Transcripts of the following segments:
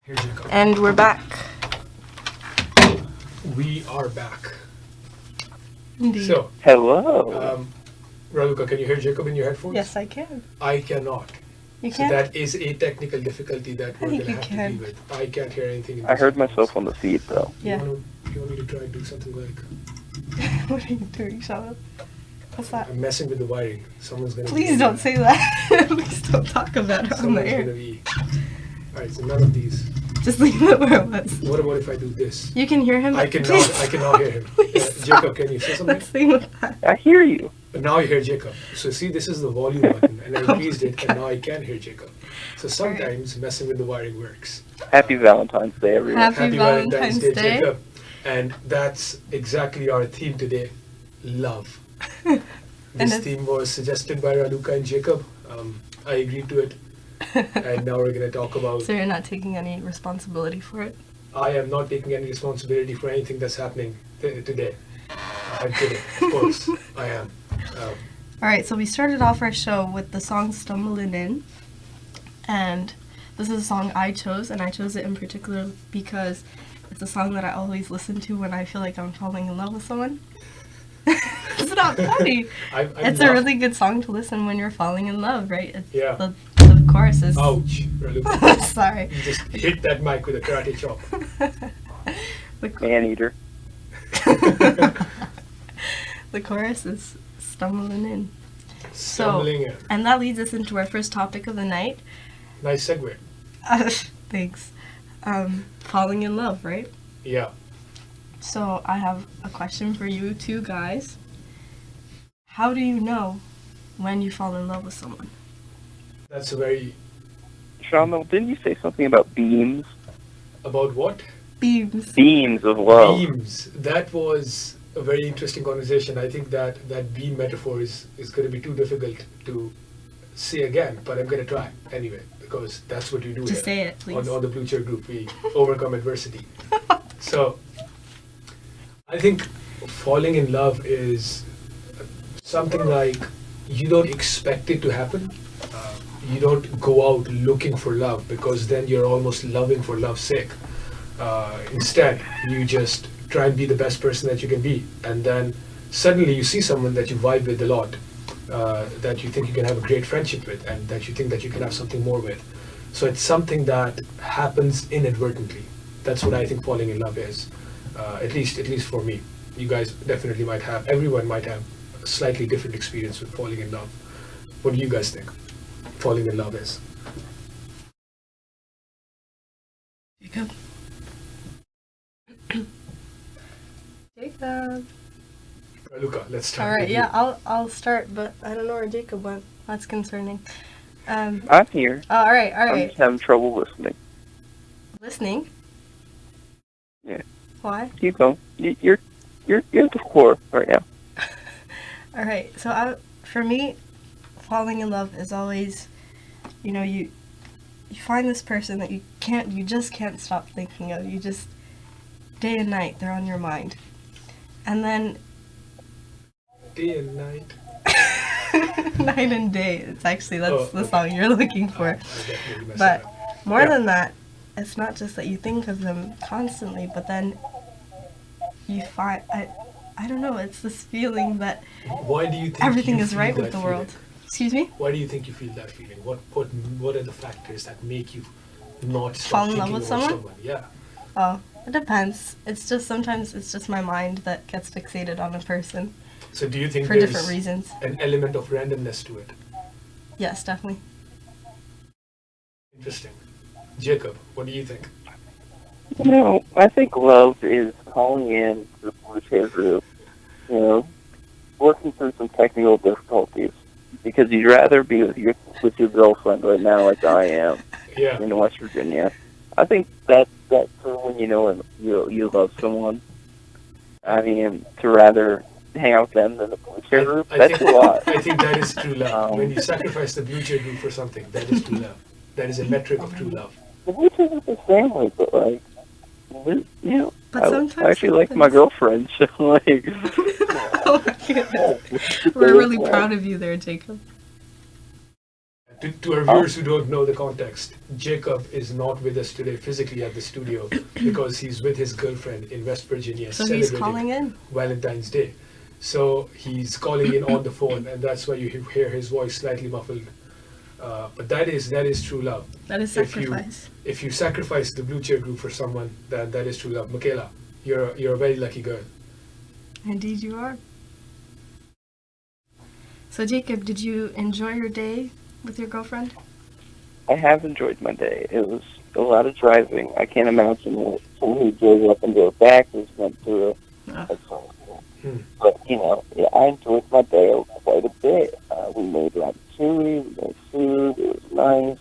Here you go. And we're back. We are back. Indeed. So, Hello. Raluca, can you hear Jacob in your headphones? Yes, I can. I cannot. You So can't? that is a technical difficulty that we're think going to you have can. to deal with. I can't hear anything in I these heard headphones. myself on the feed though. Yeah. You want me to try and do something like... What are you doing, Shaamyl? What's that? I'm messing with the wiring. Someone's going to... Please don't say that. Please don't talk about it on the Someone's going to air. be... Alright, so none of these. Just leave it where it was. What about if I do this? You can hear him. I can Please. now hear him. Please Jacob, can you say something? Let's leave with that. I hear you. But now you hear Jacob. So see, this is the volume button, and I Oh increased my it, God. and now I can hear Jacob. So sometimes messing with the wiring works. Happy Valentine's Day, everyone. Happy Valentine's Day. Jacob. And that's exactly our theme today, love. And This it's- theme was suggested by Raluca and Jacob. I agreed to it, and now we're going to talk about... So you're not taking any responsibility for it? I am not taking any responsibility for anything that's happening today. I'm kidding, of course, I am. Alright, so we started off our show with the song Stumbling In. And this is a song I chose, and I chose it in particular because it's a song that I always listen to when I feel like I'm falling in love with someone. It's not funny. I'm It's a really good song to listen when you're falling in love, right? It's Yeah. The chorus is... Ouch, Raluca. Sorry. You just hit that mic with a karate chop. The, Maneater. the chorus is stumbling in. Stumbling in. And that leads us into our first topic of the night. Nice segue. Thanks. Falling in love, right? Yeah. So I have a question for you two guys. How do you know when you fall in love with someone? That's a very... Shaamyl, didn't you say something about beams? About what? Beams. Beams of love. Beams. That was a very interesting conversation. I think that beam metaphor is going to be too difficult to say again, but I'm going to try anyway, because that's what you do Just here. say it, please. On the Blue Chair Group, we overcome adversity. So, I think falling in love is something like you don't expect it to happen. You don't go out looking for love, because then you're almost loving for love's sake. Instead, you just try and be the best person that you can be, and then suddenly you see someone that you vibe with a lot, that you think you can have a great friendship with, and that you think that you can have something more with. So it's something that happens inadvertently. That's what I think falling in love is. At least for me. You guys definitely might have. Everyone might have a slightly different experience with falling in love. What do you guys think falling in love is? Jacob. Jacob. Luca, let's start. All right, with you. yeah, I'll start, but I don't know where Jacob went. That's concerning. I'm here. All right, all I'm right. just having trouble listening. Listening. Yeah. Why? Keep going. You're at the core right now. All right. So for me, falling in love is always, you find this person that you just can't stop thinking of. You just, day and night, they're on your mind. And then Day and night. night and day. It's actually, that's Oh, the okay. song you're looking I for. definitely messed But it up. more Yeah. than that, it's not just that you think of them constantly, but then you find, I don't know, it's this feeling that Why do you think everything you is feel right that with the feeling? world. Excuse me? Why do you think you feel that feeling? What are the factors that make you not stop Fall in love thinking with about someone? Yeah. Oh, it depends. It's just sometimes it's just my mind that gets fixated on a person So do you think for there's different reasons. an element of randomness to it? Yes, definitely. Interesting. Jacob, what do you think? I think love is calling in to the Blue Chair Group, working through some technical difficulties, because you'd rather be with your girlfriend right now, like I am, Yeah. in West Virginia. I think that's true when you love someone. I mean, to rather hang out with them than the Blue Chair Group, that's a lot. I think that is true love. When you sacrifice the Blue Chair Group for something, that is true love. That is a metric of true love. The Blue Chair Group is family, but But I sometimes actually like my happens. girlfriend, so Oh my goodness. We're really proud of you there, Jacob. To our viewers who don't know the context, Jacob is not with us today physically at the studio because he's with his girlfriend in West Virginia So he's celebrating calling in. Valentine's Day. So he's calling in on the phone, and that's why you hear his voice slightly muffled. But that is true love. That is If you- sacrifice. If you sacrifice the blue chair group for someone, then that is true love. Michaela, you're a very lucky girl. Indeed, you are. So, Jacob, did you enjoy your day with your girlfriend? I have enjoyed my day. It was a lot of driving. I can't imagine what someone who drove up and drove back has went through. Hmm. But, yeah, I enjoyed my day quite a bit. We made ratatouille, we made food, it was nice.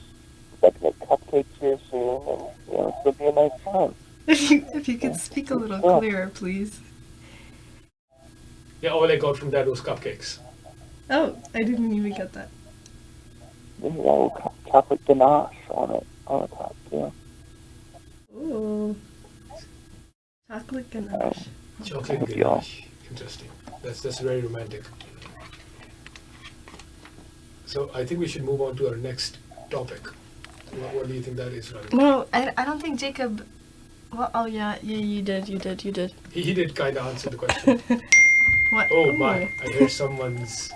We got to make cupcakes here soon, and, it's going to be a nice time. If you could speak a little clearer, please. Yeah, all I got from that was cupcakes. Oh, I didn't even get that. Chocolate ganache on the top, Ooh. Chocolate ganache. Chocolate Thank you all. ganache. Interesting. That's very romantic. So I think we should move on to our next topic. What do you think that is, Raluca? No, I don't think Jacob... Well, oh, yeah, you did. He did kind of answer the question. What? Oh Ooh. my! I hear someone's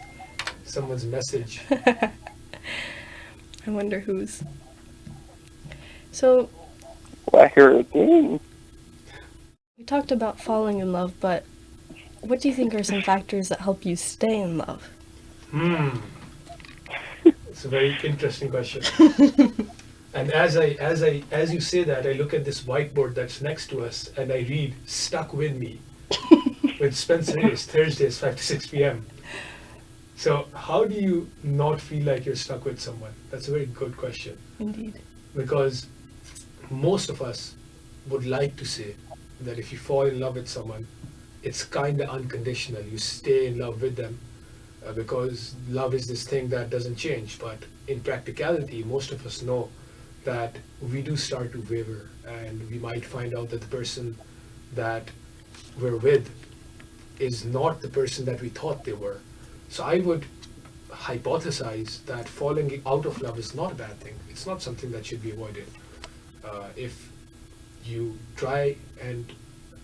message. I wonder whose. So, Well, I hear it again. we talked about falling in love, but what do you think are some factors that help you stay in love? It's a very interesting question. And as you say that, I look at this whiteboard that's next to us, and I read "Stuck with Me" with Spencer Hayes, Thursdays 5 to 6 p.m. So how do you not feel like you're stuck with someone? That's a very good question. Indeed. Because most of us would like to say that if you fall in love with someone, it's kind of unconditional. You stay in love with them because love is this thing that doesn't change. But in practicality, most of us know that we do start to waver, and we might find out that the person that we're with is not the person that we thought they were. So I would hypothesize that falling out of love is not a bad thing. It's not something that should be avoided. If you try and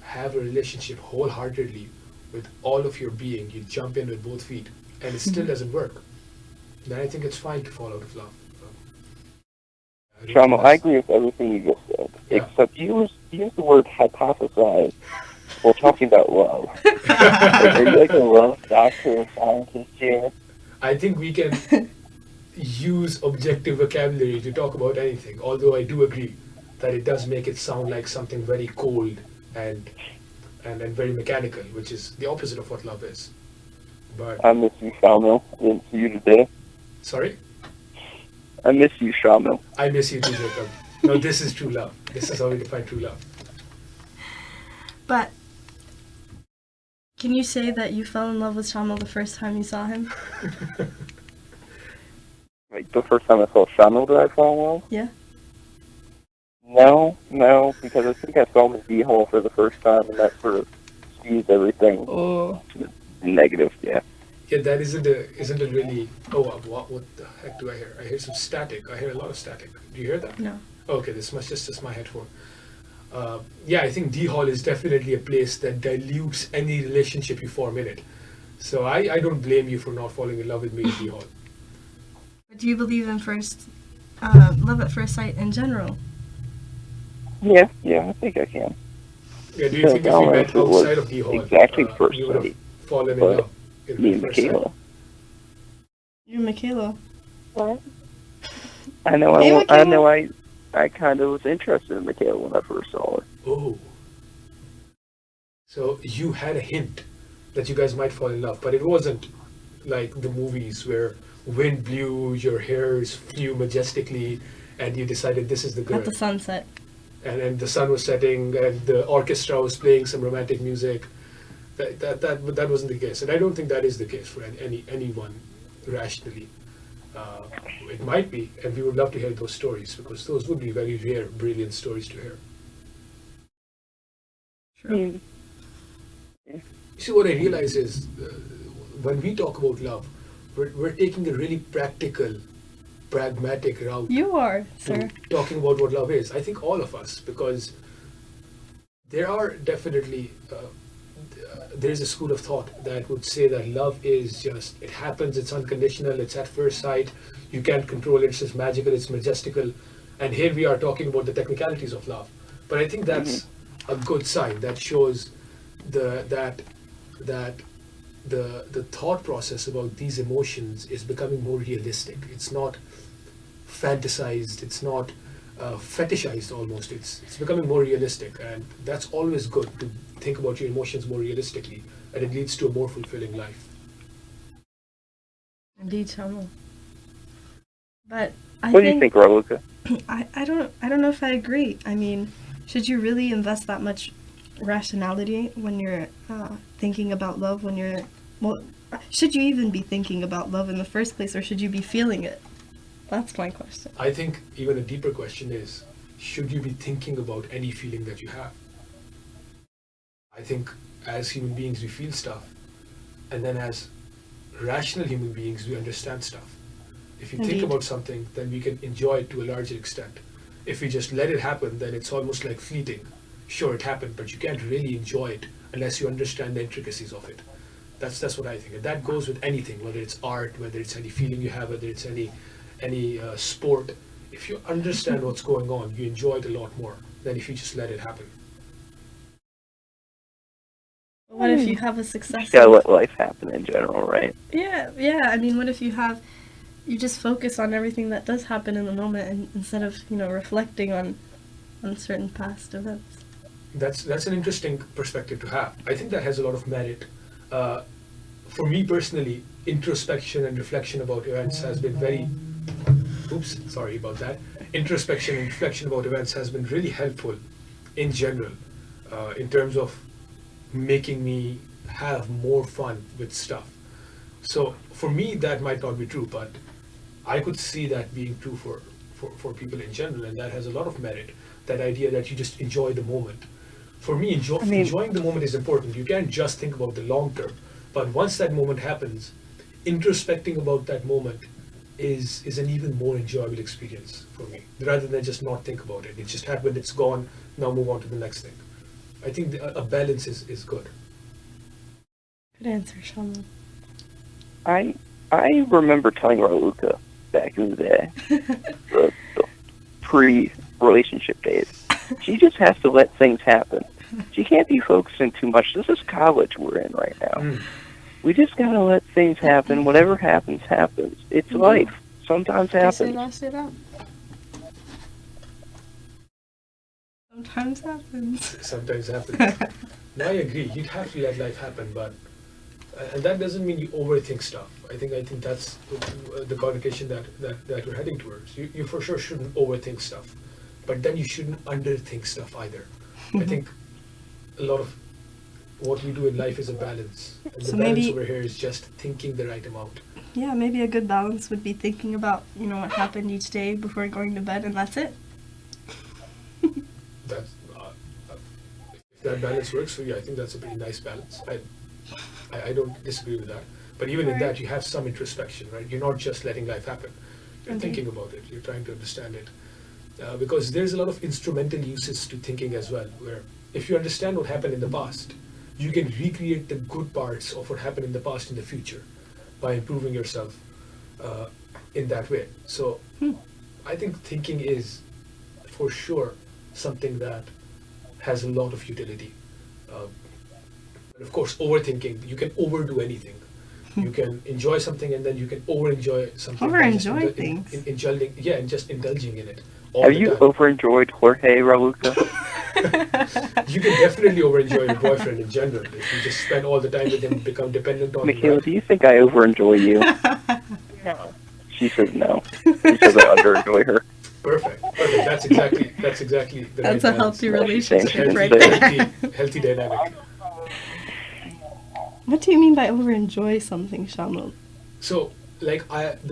have a relationship wholeheartedly with all of your being, you jump in with both feet, and it still doesn't work, then I think it's fine to fall out of love. Shaamyl, I agree with everything you just said, Yeah. except you used the word hypothesize while talking about love. Are you like a love doctor or scientist here? I think we can use objective vocabulary to talk about anything, although I do agree that it does make it sound like something very cold and very mechanical, which is the opposite of what love is. But I miss you, Shaamyl. I didn't see you today. sorry, I miss you, Shaamyl. I miss you too, Jacob. No, this is true love. This is how we define true love. But can you say that you fell in love with Shaamyl the first time you saw him? Like, the first time I saw Shaamyl, did I fall in love? Yeah. No, because I think I saw him in D-Hall for the first time, and that sort of skewed everything Oh. negative, yeah. Yeah, that isn't a really. Oh, what the heck do I hear? I hear some static. I hear a lot of static. Do you hear that? No. Okay, this must just my headphone. Yeah, I think D Hall is definitely a place that dilutes any relationship you form in it. So I don't blame you for not falling in love with me in D Hall. But do you believe in love at first sight in general? Yeah, I think I can. Yeah, do you think if we met outside of D Hall, exactly first you would have sight, fallen in but love? Me and first sight? Michaela. You and Michaela. What? Hey, I know I kind of was interested in Michaela when I first saw her. Oh. So you had a hint that you guys might fall in love, but it wasn't like the movies where wind blew, your hairs flew majestically, and you decided this is the girl. At the sunset. And then the sun was setting, and the orchestra was playing some romantic music. That wasn't the case, and I don't think that is the case for anyone rationally. It might be, and we would love to hear those stories because those would be very rare, brilliant stories to hear. True. You see, what I realize is when we talk about love, we're taking a really practical pragmatic route You are, to sir. talking about what love is. I think all of us, because there are definitely there is a school of thought that would say that love is just, it happens, it's unconditional, it's at first sight, you can't control it, it's just magical, it's majestical, and here we are talking about the technicalities of love. But I think that's a good sign. That shows that the thought process about these emotions is becoming more realistic. It's not fantasized, it's not fetishized almost. It's becoming more realistic, and that's always good, to think about your emotions more realistically, and it leads to a more fulfilling life. Indeed, Shaamyl. But I What do you think, Raluca? I don't know if I agree. I mean, should you really invest that much rationality when you're thinking about love? When you're, well, should you even be thinking about love in the first place, or should you be feeling it? That's my question. I think even a deeper question is, should you be thinking about any feeling that you have? I think as human beings we feel stuff, and then as rational human beings we understand stuff. If you think Indeed. about something, then we can enjoy it to a larger extent. If we just let it happen, then it's almost like fleeting. Sure, it happened, but you can't really enjoy it unless you understand the intricacies of it. That's what I think, and that goes with anything, whether it's art, whether it's any feeling you have, whether it's any sport. If you understand what's going on, you enjoy it a lot more than if you just let it happen. What if you have a success? You gotta let life happen in general, right? Yeah. I mean, what if you just focus on everything that does happen in the moment, and instead of reflecting on certain past events. That's an interesting perspective to have. I think that has a lot of merit. For me personally, introspection and reflection about events has been very. Oops, sorry about that. Introspection and reflection about events has been really helpful, in general, in terms of making me have more fun with stuff. So for me, that might not be true, but I could see that being true for people in general, and that has a lot of merit. That idea that you just enjoy the moment. For me, enjoying the moment is important. You can't just think about the long term, but once that moment happens, introspecting about that moment is an even more enjoyable experience for me, rather than just not think about it. It just happened, it's gone, now move on to the next thing. I think a balance is good. Good answer, Shaamyl. I remember telling Raluca back in the day, the pre-relationship days, she just has to let things happen. She can't be focusing too much. This is college we're in right now. We just gotta let things happen. Whatever happens, happens. It's life. Sometimes happens. Say that. Sometimes happens. Sometimes happens. No, I agree. You'd have to let life happen, but and that doesn't mean you overthink stuff. I think that's the connotation that we're heading towards. You for sure shouldn't overthink stuff, but then you shouldn't underthink stuff either. I think a lot of what we do in life is a balance, and the So balance maybe- over here is just thinking the right amount. Yeah, maybe a good balance would be thinking about what happened each day before going to bed, and that's it. That's if that balance works for you, I think that's a pretty nice balance. I don't disagree with that. But even in that, you have some introspection, right? You're not just letting life happen. You're Indeed. thinking about it. You're trying to understand it. Because there's a lot of instrumental uses to thinking as well, where if you understand what happened in the past, you can recreate the good parts of what happened in the past in the future by improving yourself in that way. So I think thinking is for sure something that has a lot of utility. But of course, overthinking, you can overdo anything. You can enjoy something and then you can over-enjoy something. by just Over-enjoy things. And just indulging in it all Have the you time. over-enjoyed Jorge, Raluca? You can definitely over-enjoy your boyfriend in general. If you just spend all the time with him, become dependent on him. Michaela, right? do you think I over-enjoy you? No. She says no. She says I under-enjoy her. Perfect. That's exactly the That's right a healthy That's relationship healthy. right Healthy. there. healthy dynamic. What do you mean by over-enjoy something, Shaamyl? So, the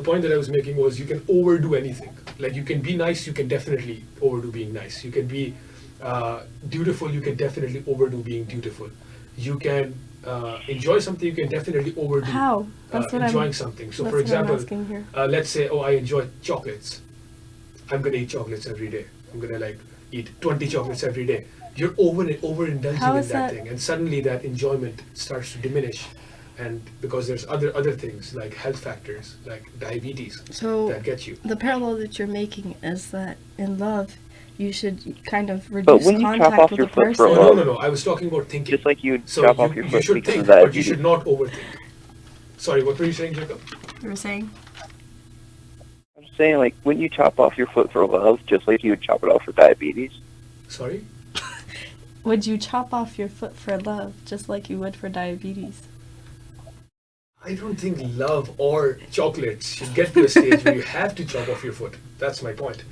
point that I was making was you can overdo anything. Like you can be nice, you can definitely overdo being nice. You can be dutiful, you can definitely overdo being dutiful. You can enjoy something, you can definitely overdo How? That's what enjoying I'm. something. So, That's for what I'm example, asking here. let's say, oh, I enjoy chocolates. I'm gonna eat chocolates every day. I'm gonna like eat 20 chocolates every day. You're overindulging How in is that that- thing, and suddenly that enjoyment starts to diminish. And because there's other things like health factors, like diabetes, So that get you. the parallel that you're making is that in love, you should kind of But reduce when you chop contact off with your the foot for Oh a person. no love, no no! I was talking about thinking. just like you would So chop off you, your you foot should because think, of but you diabetes. should not overthink. Sorry, what were you saying, Jacob? You were saying? I'm saying, like, when you chop off your foot for love, just like you would chop it off for diabetes. Sorry. Would you chop off your foot for love, just like you would for diabetes? I don't think love or chocolates should get to a stage where you have to chop off your foot. That's my point.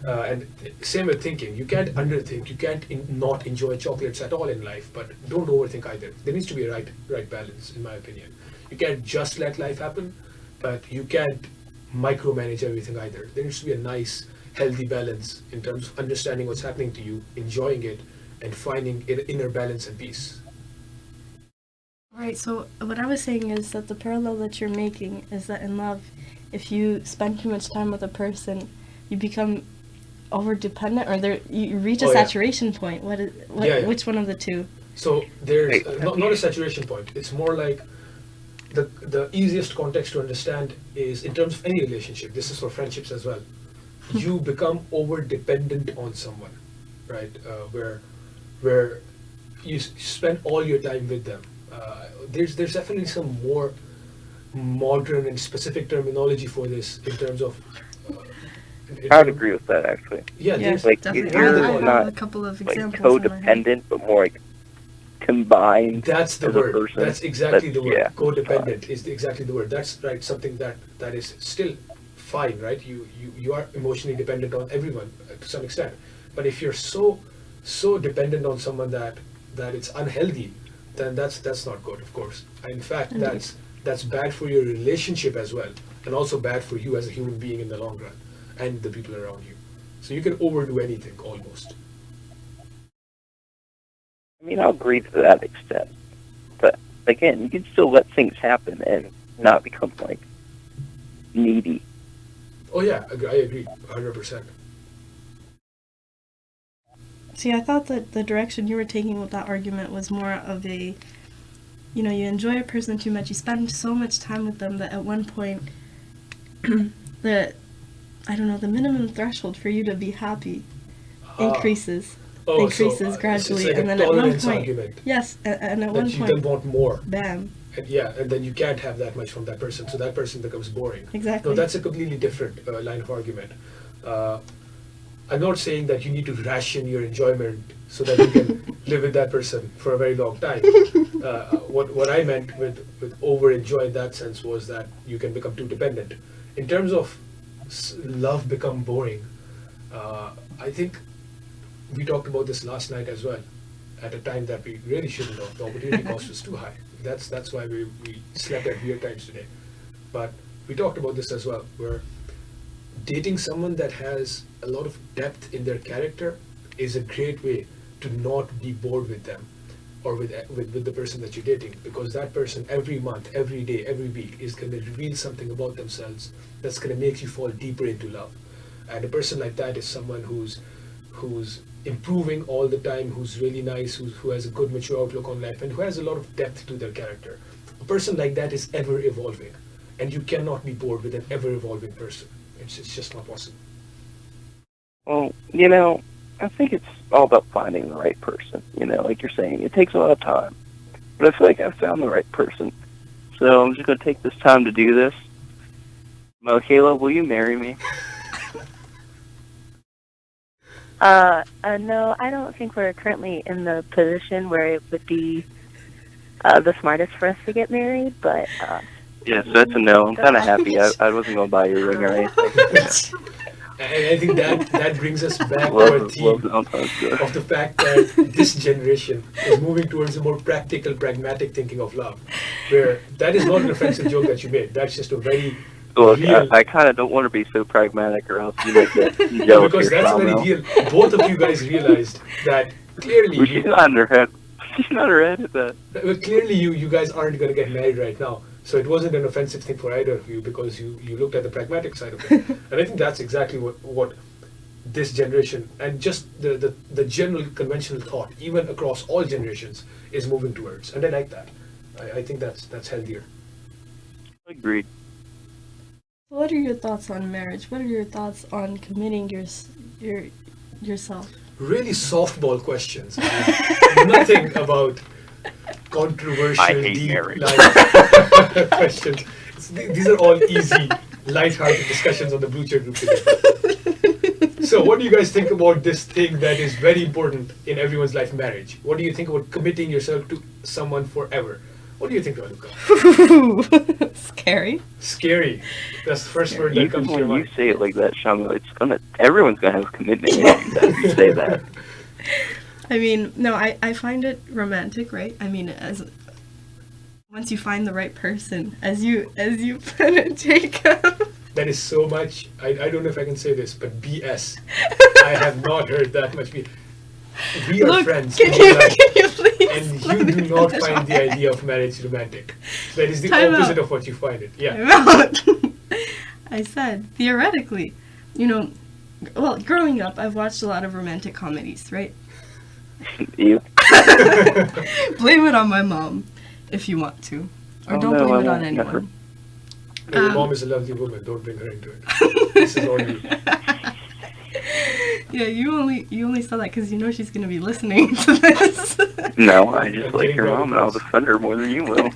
And same with thinking. You can't underthink. You can't not enjoy chocolates at all in life. But don't overthink either. There needs to be a right balance, in my opinion. You can't just let life happen, but you can't micromanage everything either. There needs to be a nice, healthy balance in terms of understanding what's happening to you, enjoying it, and finding inner balance and peace. Right, so what I was saying is that the parallel that you're making is that in love, if you spend too much time with a person, you become over dependent, or you reach a Oh, yeah. saturation point. Yeah. Which one of the two? So there's Wait, not a saturation point. It's more like the easiest context to understand is in terms of any relationship. This is for friendships as well. You become over dependent on someone, right? Where you spend all your time with them. There's definitely some more modern and specific terminology for this in terms of. I would agree with that, actually. Yeah, there's Like, definitely. you're I have not, a couple of like, examples in my head. codependent, but more like combined. That's the as a word. person. That's exactly the word. Yeah. Codependent is exactly the word. That's right. Something that is still fine, right? You are emotionally dependent on everyone to some extent. But if you're so dependent on someone that it's unhealthy, then that's not good, of course. In fact, Indeed. that's bad for your relationship as well, and also bad for you as a human being in the long run, and the people around you. So you can overdo anything almost. I mean, I'll agree to that extent. But, again, you can still let things happen and not become, like, needy. Oh yeah, I agree, 100%. See, I thought that the direction you were taking with that argument was more of a, you enjoy a person too much, you spend so much time with them that at one point, the minimum threshold for you to be happy increases gradually, it's like and a then at one tolerance point, argument yes, and at that one you then point, want more. bam, And then you can't have that much from that person, so that person becomes boring. exactly. No, that's a completely different line of argument. I'm not saying that you need to ration your enjoyment so that you can live with that person for a very long time. What I meant with over enjoy in that sense was that you can become too dependent. In terms of love become boring, I think we talked about this last night as well, at a time that we really shouldn't have. The opportunity cost was too high. That's why we slept at weird times today. But we talked about this as well, where dating someone that has a lot of depth in their character is a great way to not be bored with them or with the person that you're dating, because that person every month, every day, every week is going to reveal something about themselves that's going to make you fall deeper into love. And a person like that is someone who's improving all the time, who's really nice, who has a good mature outlook on life, and who has a lot of depth to their character. A person like that is ever evolving, and you cannot be bored with an ever evolving person. It's just not possible. Well, I think it's all about finding the right person. Like you're saying, it takes a lot of time. But I feel like I've found the right person. So I'm just going to take this time to do this. Caleb, will you marry me? No, I don't think we're currently in the position where it would be the smartest for us to get married, but Yeah, so that's a no. I'm kind of happy. I wasn't going to buy you a ring or anything. And I think that brings us back to Love our love theme Valentine's Day. of the fact that this generation is moving towards a more practical, pragmatic thinking of love, where that is not an offensive joke that you made. That's just a very Look, real. I kind of don't want to be so pragmatic, or else you might get jealous Because here, that's a very Shaamyl. real. Both of you guys realized that clearly. We should not in their head. She's not right at that. Well, clearly, you guys aren't going to get married right now. So it wasn't an offensive thing for either of you because you looked at the pragmatic side of it. And I think that's exactly what this generation and just the general conventional thought, even across all generations, is moving towards. And I like that. I think that's healthier. Agreed. What are your thoughts on marriage? What are your thoughts on committing yourself? Really softball questions. Nothing about controversial, I hate deep marriage. life questions. These are all easy, light-hearted discussions on the Blue Chair Group today. So what do you guys think about this thing that is very important in everyone's life, marriage? What do you think about committing yourself to someone forever? What do you think, Raluca? Scary. Scary. That's the first word that Even comes to your when you mind. say it like that, Shaamyl, everyone's gonna have commitment if you say that. I mean, no, I find it romantic, right? I mean, as once you find the right person, as you put it, Jacob. That is so much, I don't know if I can say this, but BS. I have not heard that much. We are Look, friends. can in real you life, please? and let you me do not finish find the my- idea of marriage romantic. That is the Time opposite out. of what you find it. Yeah. Time out. I said, theoretically, well, growing up, I've watched a lot of romantic comedies, right? You? Blame it on my mom, if you want to. Or Oh, don't no, blame I it on won't, never. anyone. No, your Um, mom is a lovely woman. Don't bring her into it. This is all you. Yeah, you only said that because you know she's gonna be listening to this. No, I just I'm like getting your ready mom, for and I'll this. defend her more than you will.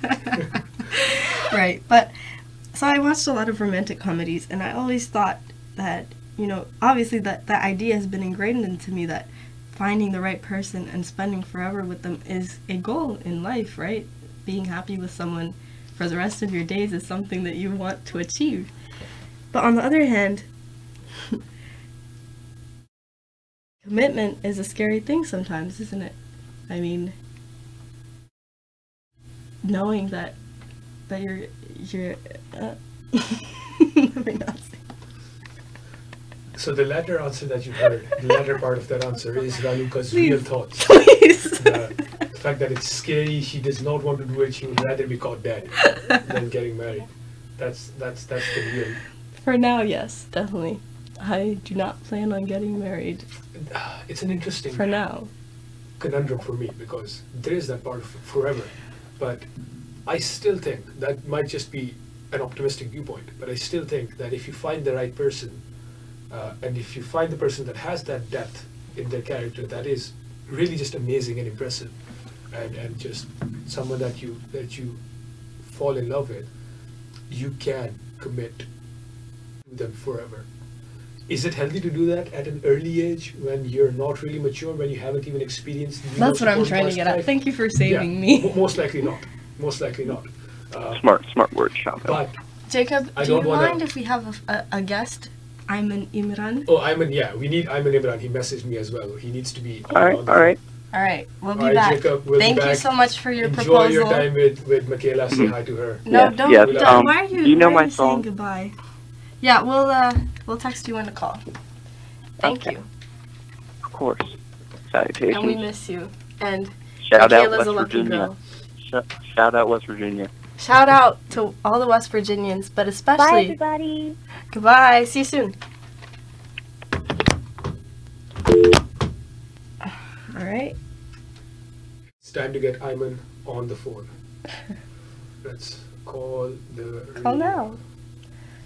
Right, but so I watched a lot of romantic comedies, and I always thought that, obviously that idea has been ingrained into me that finding the right person and spending forever with them is a goal in life, right? Being happy with someone for the rest of your days is something that you want to achieve. But on the other hand, commitment is a scary thing sometimes, isn't it? I mean, knowing that you're let me not say. So the latter answer that you heard, the latter part of that answer is Raluca's Please. real thoughts. Please. The fact that it's scary, she does not want to do it, she would rather be caught dead than getting married. That's the real. For now, yes, definitely. I do not plan on getting married It's an interesting for now. conundrum for me because there is that part of forever, but I still think that might just be an optimistic viewpoint, but I still think that if you find the right person and if you find the person that has that depth in their character that is really just amazing and impressive and just someone that you fall in love with, you can commit to them forever. Is it healthy to do that at an early age when you're not really mature, when you haven't even experienced the That's most what I'm important trying to parts get of at. life? Thank you for saving Yeah, me. Most likely not. Most likely not. Smart word, Shaamyl. But Jacob, I do you don't wanna- mind if we have a guest? Ayman Imran. we need Ayman Imran. He messaged me as well. He needs to be. All right, on the all right. All right, we'll be All right, back. Jacob, we'll be Thank you back. so much for your Enjoy proposal. your time with Michaela. Say hi to her. No, Yes, don't. yes, don't why are you? do you know why are my you song? saying goodbye? Yeah, we'll text you when to call. Thank Okay. you, Of course. and we Salutations. miss you. And Shout out Michaela's West a lucky Virginia. girl. Shout out West Virginia. Shout out to all the West Virginians, but Bye, especially everybody. goodbye. See you soon. All right. It's time to get Ayman on the phone. Let's call the. Call now.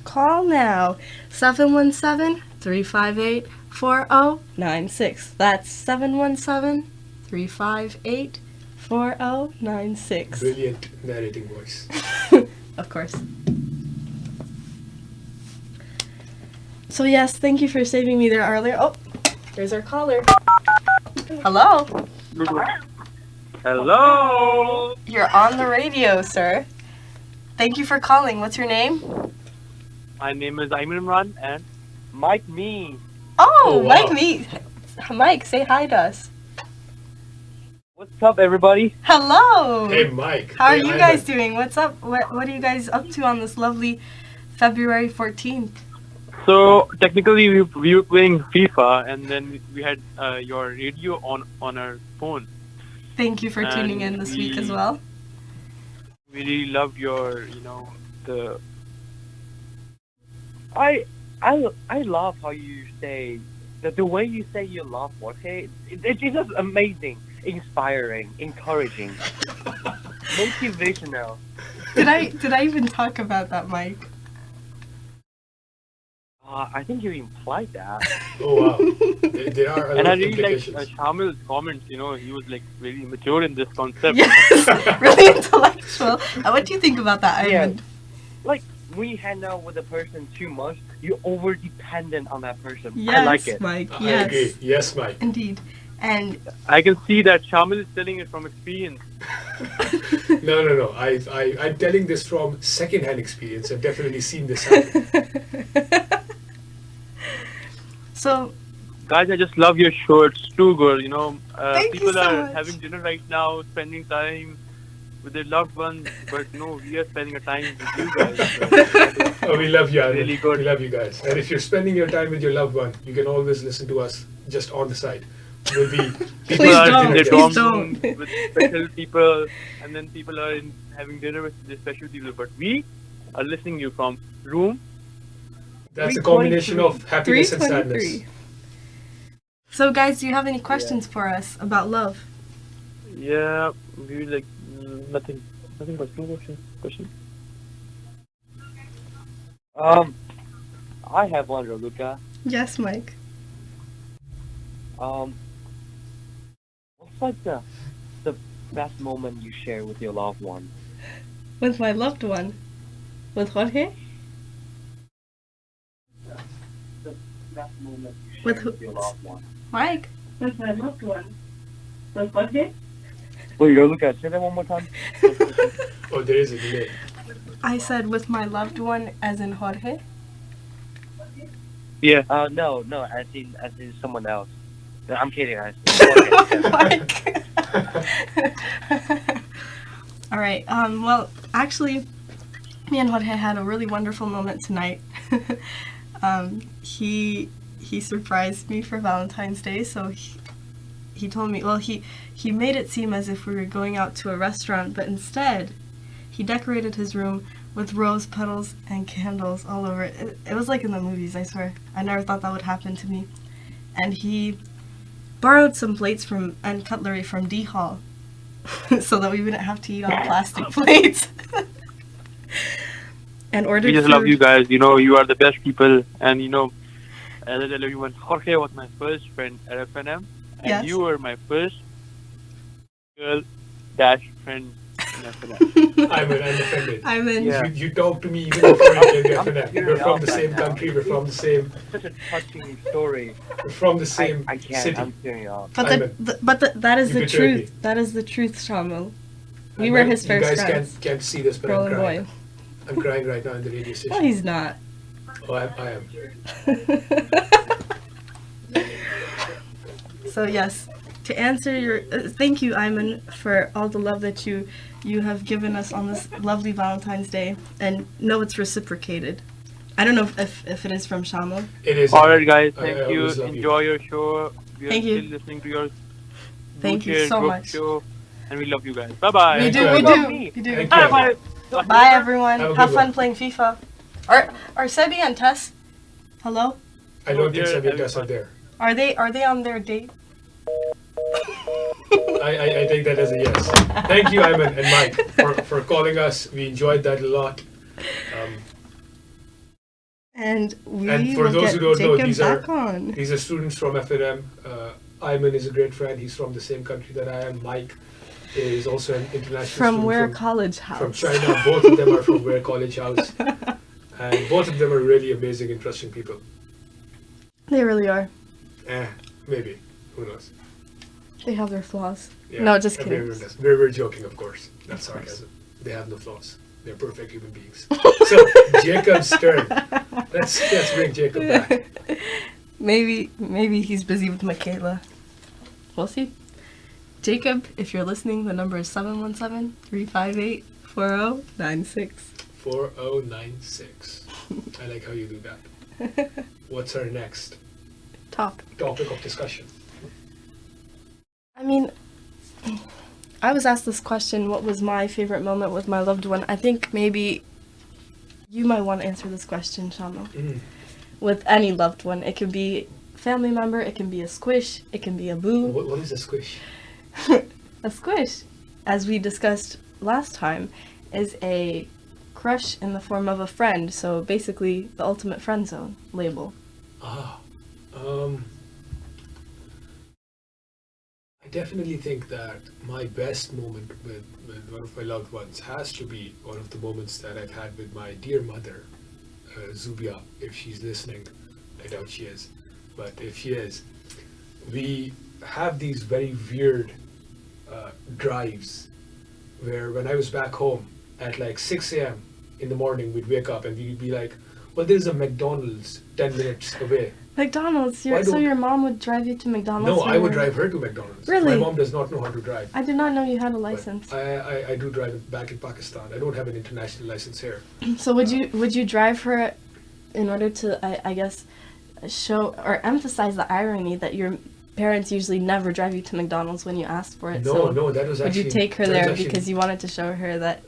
Call now. 717-358-4096. That's 717-358-4096. Brilliant narrating voice. Of course. So yes, thank you for saving me there earlier. Oh, there's our caller. Hello. Hello. You're on the radio, sir. Thank you for calling. What's your name? My name is Ayman Imran and Mike Me. Oh, Oh, wow. Mike me. Mike, say hi to us. What's up, everybody? Hello. Hey, Mike. How are Hey, you Ayman. guys doing? What's up? What are you guys up to on this lovely February 14th? So technically, we were playing FIFA, and then we had your radio on our phone. Thank you for tuning in And this week as well. We really loved your, the. I love how you say the way you say you love Jorge. It's just amazing, inspiring, encouraging, motivational. Did I even talk about that, Mike? I think you implied that. Oh wow, there are a And lot I of really like implications. Shaamyl's comments. He was like really mature in this concept. Yes, really intellectual. What do you think about that, Yeah. Ivan? Like when you hang out with a person too much, you're over dependent on that person. Yes, I like it. Mike. I Yes, agree. Yes, Mike. indeed. And I can see that Shaamyl is telling it from experience. No. I'm telling this from second-hand experience. I've definitely seen this happen. so Guys, I just love your show. It's too good. Thank you People so are much. having dinner right now, spending time with their loved ones, but no, we are spending a time with you guys. So, Oh, we love you, Ivan. Really good. We love you guys. And if you're spending your time with your loved one, you can always listen to us just on the side. We'll be people Please are don't, in their please dorm room don't. with special people, and then people are having dinner with the special people. But we are listening to you from room. That's a combination of 323. happiness and sadness. 323. So, guys, do you have any questions for us about love? Yeah, we like nothing but no question. I have one, Raluca. Yes, Mike. What's like the best moment you share with your loved one? With my loved one. With Jorge? The best moment you share With who? with your loved one. Mike? With my loved one. With Jorge? Wait, Raluca, say that one more time. Oh, there is a delay. I said with my loved one as in Jorge. Yeah. No, as in someone else. No, I'm kidding. Mike. All right. Well, actually, me and Jorge had a really wonderful moment tonight. He surprised me for Valentine's Day, so he told me. Well, he made it seem as if we were going out to a restaurant, but instead, he decorated his room with rose petals and candles all over it. It was like in the movies, I swear. I never thought that would happen to me. And he borrowed some plates and cutlery from D Hall so that we wouldn't have to eat on plastic plates. And ordered We just food. love you guys. You are the best people. And as I tell everyone, Jorge was my first friend at FNM, and Yes. you were my first girl-friend in FNM. I'm offended. I'm in. Yeah. You talk to me even before you came to I'm FNM. tearing We're from up the right same now. country. We're from the same. Such a touching story. We're from the same I can't. city. I'm tearing up. But I'm that is You the betrayed truth. That is the truth, Shaamyl. We And were now his first You guys friends. can't see this, but Girl I'm and crying. boy. I'm crying right now in the radio No, station. he's not. Oh, I am. So yes, to answer your thank you, Ayman, for all the love that you have given us on this lovely Valentine's Day, and know it's reciprocated. I don't know if it is from Shaamyl. It is. All right, guys. I Thank you. always love you. Enjoy your show. We are Thank you. still listening to your Thank you Bucher so group much. show, and we love you guys. Bye-bye. We Thank do, you, we Ayman. do, Me. we do. Thank Bye, you. bye. Bye everyone. Have a Have good fun one. playing FIFA. Are Sebi and Tess? Hello? I don't think Yeah, Sabi and that'll be Tess are fun. there. Are they on their date? I take that as a yes. Thank you, Ayman and Mike, for calling us. We enjoyed that a lot. And we And for will those get who don't know, Jacob these are back on. these are students from FNM. Ayman is a great friend. He's from the same country that I am. Mike is also an international From student Ware from, College from House. China. Both of them are from Ware College House. And both of them are really amazing, interesting people. They really are. Maybe. Who knows? They have their flaws. Yeah, No, just everyone kidding. does. We're joking, of course. That's Of course. sarcasm. They have no flaws. They're perfect human beings. So, Jacob's turn. Let's bring Jacob back. Maybe he's busy with Michaela. We'll see. Jacob, if you're listening, the number is 717-358-4096. 4096. I like how you do that. What's our next Talk. topic of discussion? I mean, I was asked this question, what was my favorite moment with my loved one? I think maybe you might want to answer this question, Shaamyl. With any loved one. It could be family member, it can be a squish, it can be a boo. What is a squish? A squish, as we discussed last time, is a crush in the form of a friend. So basically the ultimate friend zone label. I definitely think that my best moment with one of my loved ones has to be one of the moments that I've had with my dear mother, Zubia, if she's listening. I doubt she is, but if she is, we have these very weird drives where when I was back home at like 6 a.m. in the morning, we'd wake up and we'd be like, well, there's a McDonald's 10 minutes away. McDonald's? Why So don't- your mom would drive you to McDonald's? No, when I would you were- drive her to McDonald's. Really? My mom does not know how to drive. I did not know you had a But license. I do drive it back in Pakistan. I don't have an international license here. So would you drive her in order to, I guess, show or emphasize the irony that your parents usually never drive you to McDonald's when you ask for it? No, that was Would actually... you take her that was there actually- because you wanted to show her that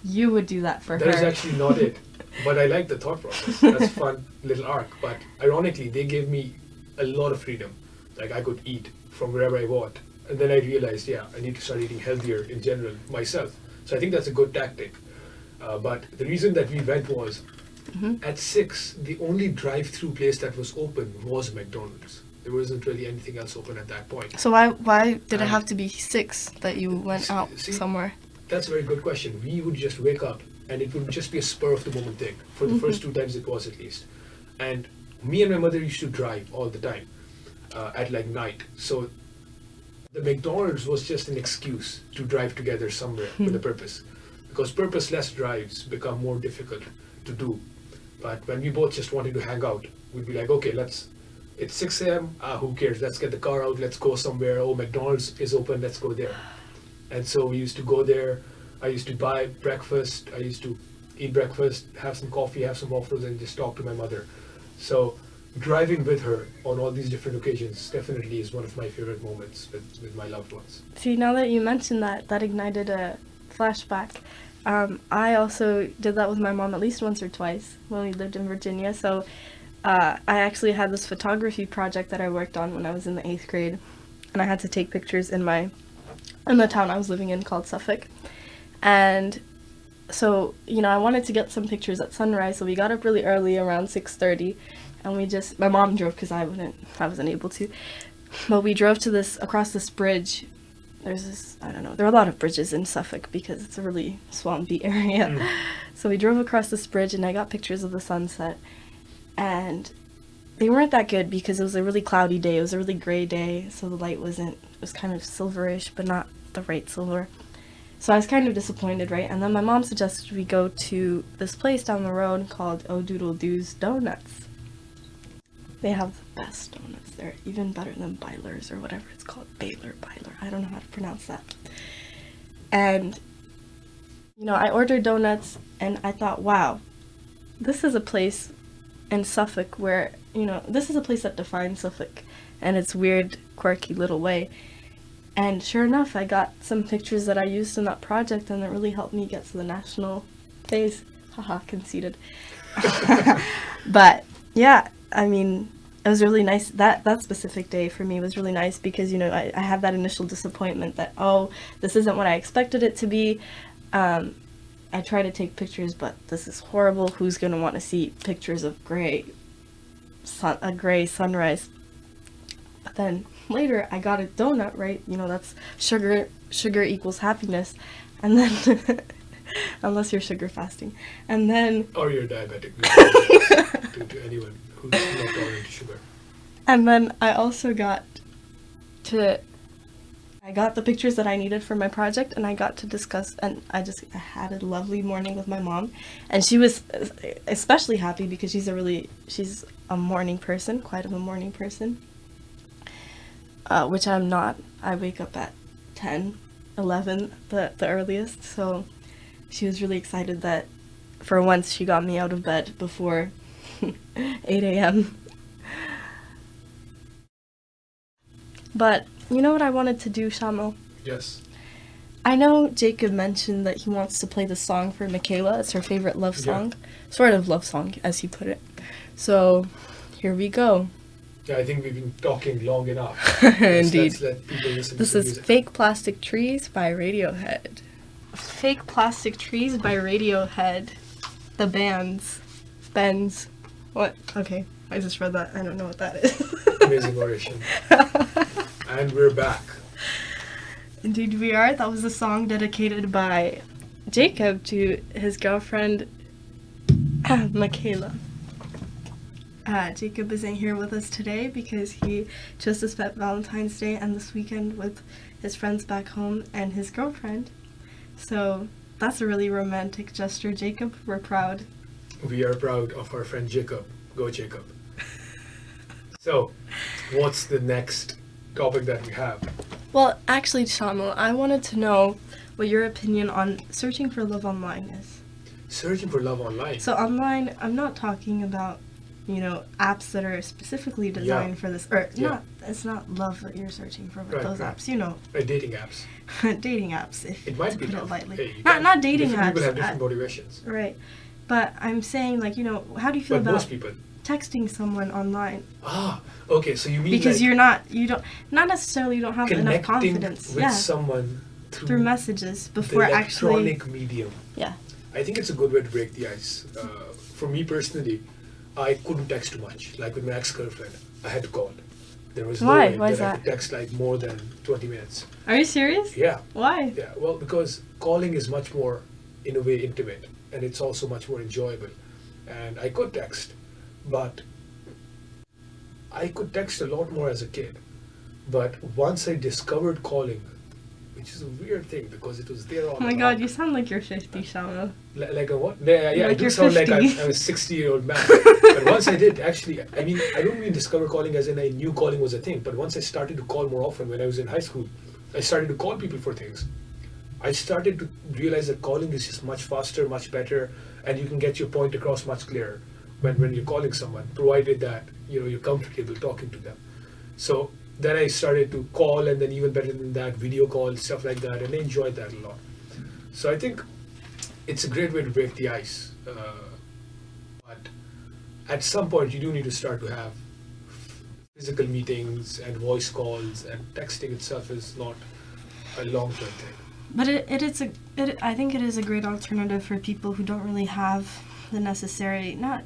you would do that for That her? is actually not it. But I like the thought process. That's a fun little arc. But ironically, they gave me a lot of freedom. Like I could eat from wherever I want. And then I realized, yeah, I need to start eating healthier in general myself. So I think that's a good tactic. But the reason that we went was at 6, the only drive-through place that was open was McDonald's. There wasn't really anything else open at that point. So why did it have to be 6 that you went out See, somewhere? That's a very good question. We would just wake up and it would just be a spur of the moment thing. For the first 2 times it was at least. And me and my mother used to drive all the time at like night. So the McDonald's was just an excuse to drive together somewhere with a purpose. Because purposeless drives become more difficult to do. But when we both just wanted to hang out, we'd be like, okay, it's 6 a.m. Who cares? Let's get the car out. Let's go somewhere. Oh, McDonald's is open. Let's go there. And so we used to go there. I used to buy breakfast. I used to eat breakfast, have some coffee, have some waffles, and just talk to my mother. So driving with her on all these different occasions definitely is one of my favorite moments with my loved ones. See, now that you mentioned that ignited a flashback. I also did that with my mom at least once or twice when we lived in Virginia. So I actually had this photography project that I worked on when I was in the 8th grade. And I had to take pictures in the town I was living in called Suffolk. And so, I wanted to get some pictures at sunrise. So we got up really early, around 6:30. And my mom drove because I wasn't able to. But we drove across this bridge. There's this, I don't know, there are a lot of bridges in Suffolk because it's a really swampy area. So we drove across this bridge and I got pictures of the sunset. And they weren't that good because it was a really cloudy day. It was a really gray day. So the light it was kind of silverish, but not the right silver. So I was kind of disappointed, right? And then my mom suggested we go to this place down the road called Oh Doodle Doo's Donuts. They have the best donuts. They're even better than Byler's or whatever it's called. Byler. I don't know how to pronounce that. And, I ordered donuts and I thought, wow, this is a place in Suffolk where, this is a place that defines Suffolk in its weird, quirky little way. And sure enough, I got some pictures that I used in that project and it really helped me get to the national phase. Haha, conceited. But, yeah. It was really nice. That specific day for me was really nice because, I had that initial disappointment that, oh, this isn't what I expected it to be. I try to take pictures, but this is horrible. Who's going to want to see pictures of a gray sunrise? But then later I got a donut, right? That's sugar equals happiness. And then, unless you're sugar fasting. And then... Or you're diabetic. to anyone who's not tolerant to sugar. And then I also got the pictures that I needed for my project and I got to discuss, and I had a lovely morning with my mom. And she was especially happy because she's a morning person, quite of a morning person. Which I'm not. I wake up at 10, 11, the earliest. So she was really excited that for once she got me out of bed before 8 a.m. But you know what I wanted to do, Shaamyl? Yes. I know Jacob mentioned that he wants to play the song for Michaela. It's her favorite love song. Sort of love song, as he put it. So, here we go. Yeah, I think we've been talking long enough. Indeed. Let's let people listen This to is music. Fake Plastic Trees by Radiohead. Fake Plastic Trees by Radiohead. The Bends. What? Okay, I just read that. I don't know what that is. Amazing oration. And we're back. Indeed we are. That was a song dedicated by Jacob to his girlfriend, Michaela. Jacob isn't here with us today because he chose to spend Valentine's Day and this weekend with his friends back home and his girlfriend. So that's a really romantic gesture, Jacob. We're proud. We are proud of our friend Jacob. Go Jacob. So, what's the next topic that we have? Well, actually, Shaamyl, I wanted to know what your opinion on searching for love online is. Searching for love online. So online, I'm not talking about, apps that are specifically designed for this, or it's not love that you're searching for, but those apps, Dating apps. dating apps, if It might to be put it love. lightly. Hey, Not dating different apps. People have different motivations. Right. But I'm saying, how do you feel But about most people. texting someone online? Okay, so you mean Because like you don't necessarily don't have enough connecting confidence. with someone through messages the before actually. electronic medium. Yeah. I think it's a good way to break the ice. For me personally, I couldn't text too much. Like with my ex-girlfriend, I had to call. There was no Why? way Why is that I that? could text like more than 20 minutes. Are you serious? Yeah. Why? Yeah, well, because calling is much more, in a way, intimate, and it's also much more enjoyable. And I could text, but I could text a lot more as a kid. But once I discovered calling, which is a weird thing because it was there all Oh my along. god, you sound like you're 50, Shaamyl. Like a what? Yeah, I Like do you're sound like 50. I'm a 60-year-old man. But once I did, actually, I mean, I don't mean discover calling as in I knew calling was a thing, but once I started to call more often when I was in high school, I started to call people for things. I started to realize that calling is just much faster, much better, and you can get your point across much clearer when you're calling someone, provided that you're comfortable talking to them. So then I started to call, and then even better than that, video call, stuff like that, and I enjoyed that a lot. So I think it's a great way to break the ice. But at some point, you do need to start to have physical meetings and voice calls, and texting itself is not a long-term thing. But I think it is a great alternative for people who don't really have the necessary, not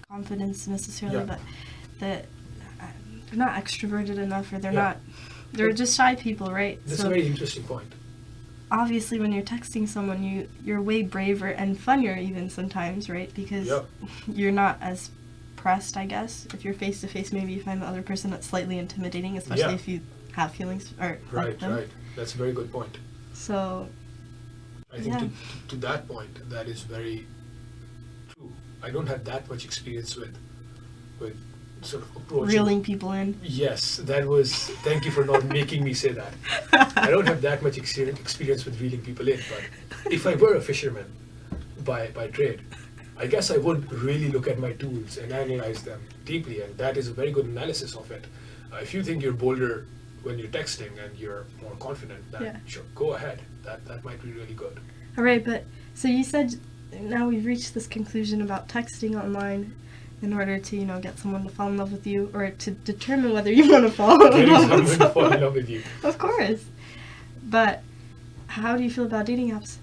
confidence necessarily, but that they're not extroverted enough, or they're just shy people, right? That's So a very interesting point. obviously when you're texting someone, you're way braver and funnier even sometimes, right? Because you're not as pressed, I guess. If you're face to face, maybe you find the other person that's slightly intimidating, especially if you have feelings or like them. Right. That's a very good point. So I think to that point, that is very true. I don't have that much experience with sort of approaching. reeling people in. Yes, that was. Thank you for not making me say that. I don't have that much experience with reeling people in, but if I were a fisherman by trade, I guess I would really look at my tools and analyze them deeply, and that is a very good analysis of it. If you think you're bolder when you're texting and you're more confident, then sure, go ahead. That might be really good. All right, but so you said now we've reached this conclusion about texting online in order to, get someone to fall in love with you, or to determine whether you want to fall in love with someone. Fall in love with you. Of course. But how do you feel about dating apps?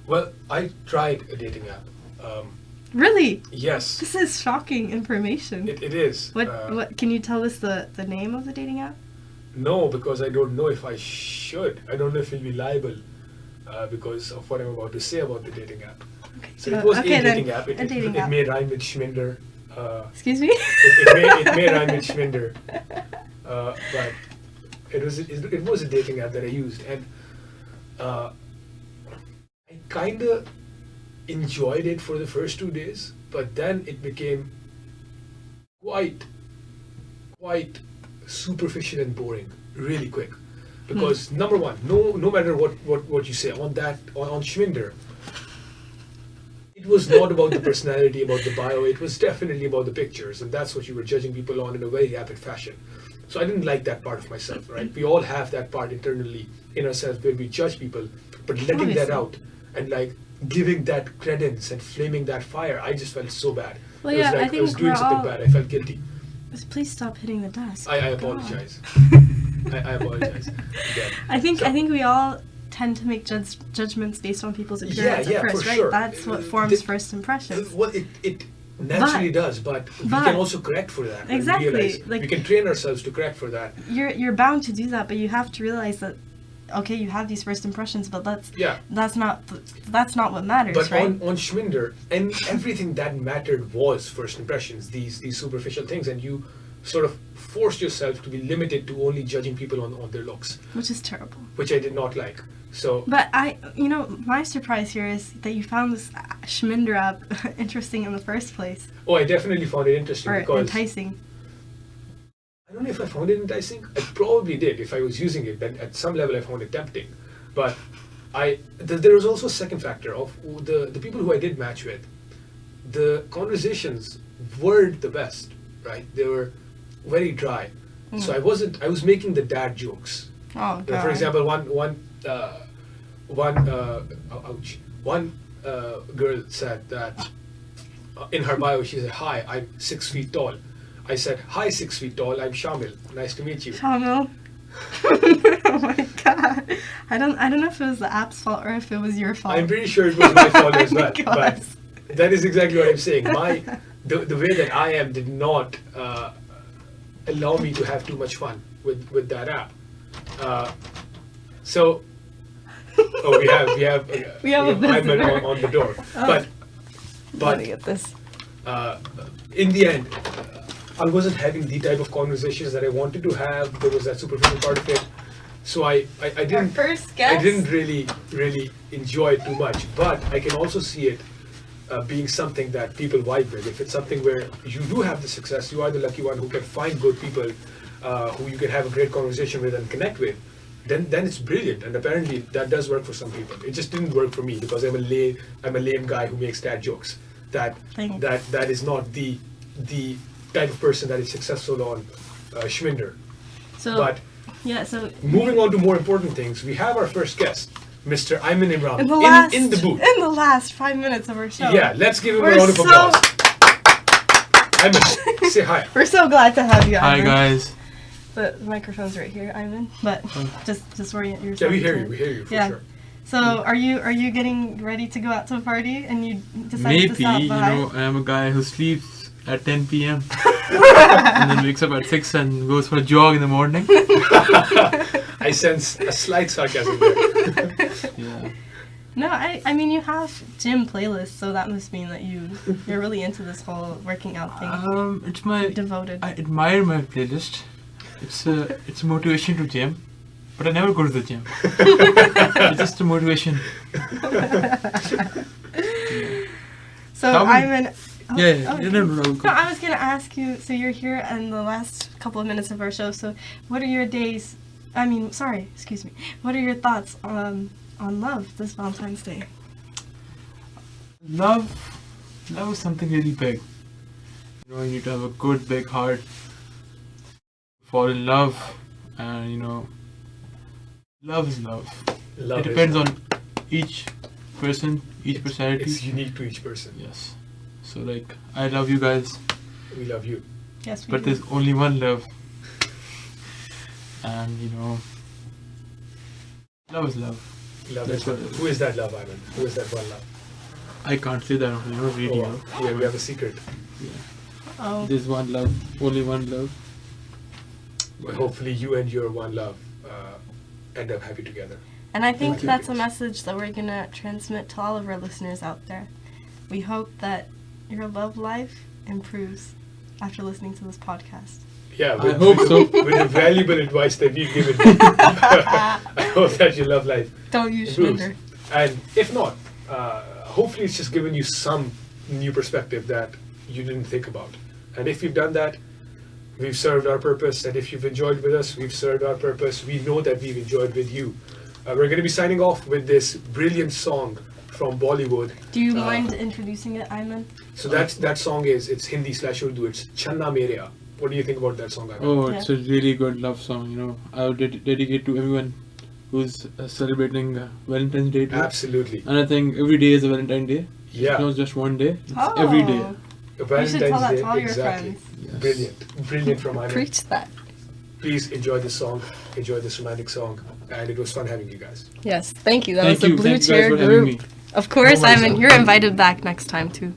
Well, I tried a dating app. Really? Yes. This is shocking information. It is. What can you tell us the name of the dating app? No, because I don't know if I should. I don't know if it'll be liable because of what I'm about to say about the dating app. Okay. So it was okay, a dating app. A dating it app. may rhyme with Schminder. Excuse me? it may rhyme with Schminder. But it was a dating app that I used, and I kind of enjoyed it for the first 2 days, but then it became quite superficial and boring really quick. Because number one, no matter what you say on Schminder, it was not about the personality, about the bio. It was definitely about the pictures, and that's what you were judging people on in a very rapid fashion. So I didn't like that part of myself, right? We all have that part internally in ourselves where we judge people, but letting that Obviously. out and like giving that credence and flaming that fire, I just felt so bad. Well, It was yeah, I like I was think doing we're something all- bad. I felt guilty. Please stop hitting the desk. I God. apologize. I apologize. Yeah. I think So- we all tend to make judgments based on people's appearance yeah, at first, for right? sure. That's what forms The- first impressions. Well, it naturally does, but we but- can also correct for that. and Exactly, realize like- we can train ourselves to correct for that. You're bound to do that, but you have to realize that okay, you have these first impressions, but Yeah. that's not what matters, But right? on Schminder, and everything that mattered was first impressions, these superficial things, and you sort of forced yourself to be limited to only judging people on their looks, Which is terrible. which I did not like. So But my surprise here is that you found this Schminder app interesting in the first place, I definitely found it interesting or because enticing. I don't know if I found it enticing. I probably did if I was using it. Then at some level I found it tempting. But there was also a second factor of the people who I did match with. The conversations weren't the best, right? They were very dry. So I was making the dad jokes. Oh god. For example, one girl said that in her bio she said, "Hi, I'm 6 feet tall." I said, "Hi, 6 feet tall. I'm Shaamyl. Nice to meet you." Shaamyl. Oh my god. I don't know if it was the app's fault or if it was your fault. I'm pretty sure it was my fault as well. Oh my But gosh. that is exactly what I'm saying. The way that I am did not allow me to have too much fun with that app. So we have We have a Ayman visitor. on the door. Oh. But Let me get this. in the end, I wasn't having the type of conversations that I wanted to have. There was that superficial part of it. So I Our didn't first guest. I didn't really enjoy it too much. But I can also see it being something that people vibe with. If it's something where you do have the success, you are the lucky one who can find good people who you can have a great conversation with and connect with, then it's brilliant. And apparently that does work for some people. It just didn't work for me because I'm a lame guy who makes dad jokes. Thanks. That is not the type of person that is successful on Schminder. So But yeah, so moving on to more important things, we have our first guest, Mr. Ayman Imran, in the booth. in the last 5 minutes of our show. Yeah, let's give him We're a round of so- applause. Ayman, say hi. We're so glad to have you, Hi Ivan. guys. The microphone's right here, Ivan. But just orient yourself. Yeah, we hear to you. it. We hear you for Yeah. sure. So are you getting ready to go out to a party and you decided to Maybe, stop you by? know, I am a guy who sleeps at 10 p.m. and then wakes up at 6 and goes for a jog in the morning. I sense a slight sarcasm there. Yeah. No, I mean you have gym playlists, so that must mean that you're really into this whole working out thing. It's my. Devoted. I admire my playlist. It's a motivation to gym, but I never go to the gym. It's just a motivation. So Tell me- Ivan. Oh, Yeah. okay. No, No, I was gonna ask you. So you're here in the last couple of minutes of our show. So, what are your days? I mean, sorry, excuse me. What are your thoughts on love this Valentine's Day? Love is something really big. You know, you need to have a good big heart, fall in love, and love is love. Love It is- depends on each person, each personality. It's unique to each person. Yes. So like, I love you guys, We love you. Yes, we but do. there's only one love, and love is love. Love That's is what it is. Who is that love, Ayman? Who is that one love? I can't say that on radio. wow. Yeah, we have a secret. Oh, There's one love, only one love. Well, hopefully you and your one love end up happy together. and I think Thank you. that's a message that we're gonna transmit to all of our listeners out there. We hope that your love life improves after listening to this podcast. Yeah, I hope so. With the valuable advice that we've given you. I hope that your love life Don't use improves. sugar. And if not, hopefully it's just given you some new perspective that you didn't think about. And if you've done that, we've served our purpose. And if you've enjoyed with us, we've served our purpose. We know that we've enjoyed with you. We're going to be signing off with this brilliant song from Bollywood. Do you mind introducing it, Ayman? So that song it's Hindi/Urdu. It's Channa Mereya, What do you think about that song, Gagan? Oh, it's a really good love song. You know, I would dedicate to everyone who's celebrating Valentine's Day today. Absolutely. And I think every day is a Valentine's Day. Yeah. It's not just one day. It's every day. You should tell that to all your exactly. friends. Yes. Brilliant. Brilliant from Ayman. Preach that. Please enjoy this song. Enjoy this romantic song. And it was fun having you guys. Yes, thank you. That Thank was the you. Blue Thank you guys Chair for having group. me. Of course, No worries. Ayman, you're invited back next time too.